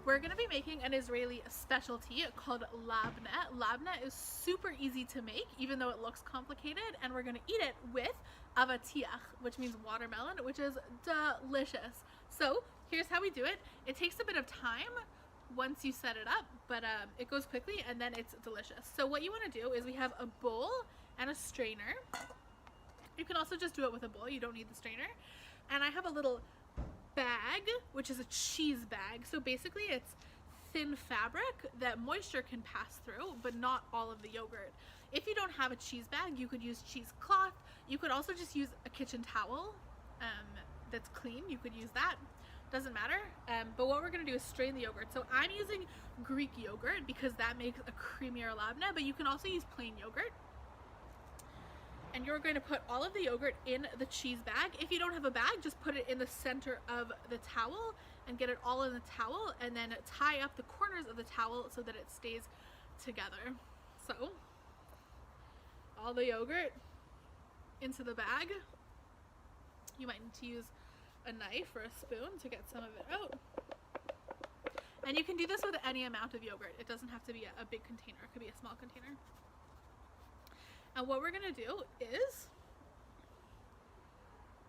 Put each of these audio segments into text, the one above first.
We're gonna be making an Israeli specialty called labneh. Labneh is super easy to make, even though it looks complicated, and we're gonna eat it with avatiach, which means watermelon, which is delicious. So here's how we do it. It takes a bit of time once you set it up, but it goes quickly and then it's delicious. So what you wanna do is we have a bowl and a strainer. You can also just do it with a bowl, you don't need the strainer. And I have a little bag, which is a cheese bag. So basically it's thin fabric that moisture can pass through, but not all of the yogurt. If you don't have a cheese bag, you could use cheesecloth. You could also just use a kitchen towel that's clean. You could use that. Doesn't matter. But what we're going to do is strain the yogurt. So I'm using Greek yogurt because that makes a creamier labneh, but you can also use plain yogurt. And you're going to put all of the yogurt in the cheese bag. If you don't have a bag, just put it in the center of the towel and get it all in the towel, and then tie up the corners of the towel so that it stays together. So all the yogurt into the bag. You might need to use a knife or a spoon to get some of it out. And you can do this with any amount of yogurt. It doesn't have to be a big container. It could be a small container. And what we're gonna do is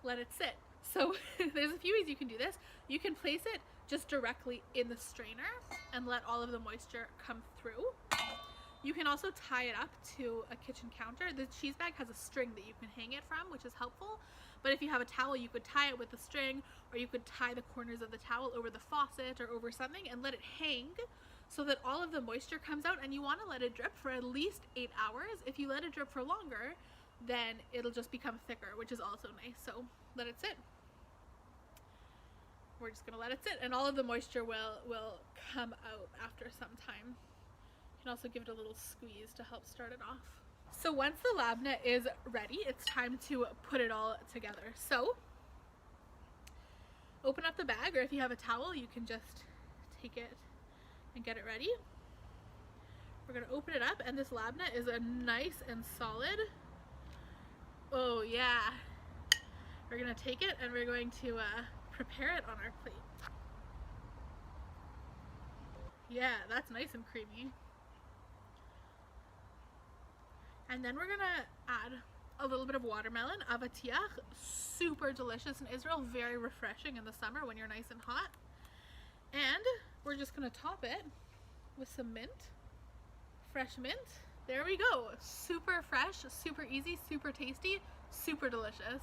let it sit. So there's a few ways you can do this. You can place it just directly in the strainer and let all of the moisture come through. You can also tie it up to a kitchen counter. The cheese bag has a string that you can hang it from, which is helpful. But if you have a towel, you could tie it with a string, or you could tie the corners of the towel over the faucet or over something and let it hang so that all of the moisture comes out. And you want to let it drip for at least 8 hours. If you let it drip for longer, then it'll just become thicker, which is also nice. So let it sit. We're just gonna let it sit, and all of the moisture will come out after some time. You can also give it a little squeeze to help start it off. So once the labneh is ready, it's time to put it all together. So open up the bag, or if you have a towel, you can just take it and get it ready. We're gonna open it up, and this labneh is a nice and solid. Oh yeah. We're gonna take it and we're going to prepare it on our plate. Yeah, that's nice and creamy. And then we're gonna add a little bit of watermelon, avatiach, super delicious in Israel, very refreshing in the summer when you're nice and hot. And we're just gonna top it with some mint, fresh mint. There we go. Super fresh, super easy, super tasty, super delicious.